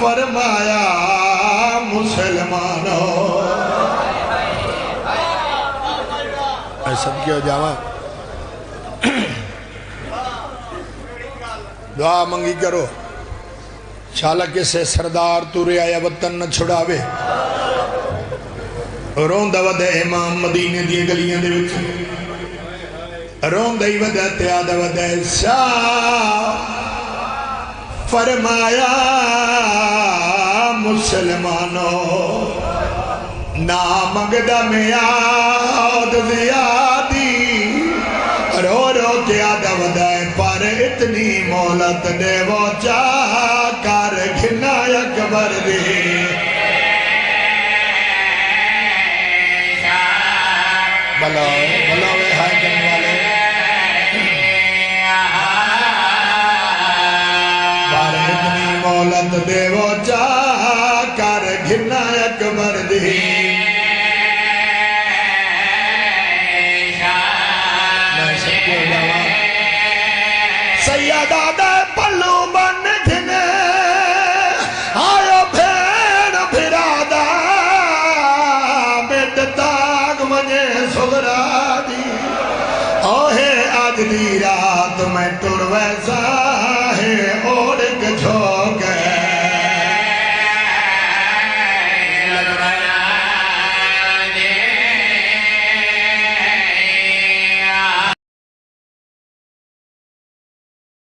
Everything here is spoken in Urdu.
فرمایا مسلمانوں اے سب کیا جاواں دعا منگی کرو شالا کسے سردار تو رعایا وطن نہ چھڑاوے روندہ ودہ امام مدینے دی گلیاں دے وچ روندہ ہی ودہ تیادہ ودہ شاہ فرمایا مسلمانوں نا مگدہ میں آد زیادی رو رو کے آدھا ودائے پر اتنی مولت دے وہ چاہ کر گھنا اکبر دی بلاوے ہائے جن والے پر اتنی مولت دے وہ چاہ کر گھنا اکبر دی سیدہ دے پلو بن گھنے آئو بھین بھرادا بیٹ تاگ مجھے سغرا دی اوہ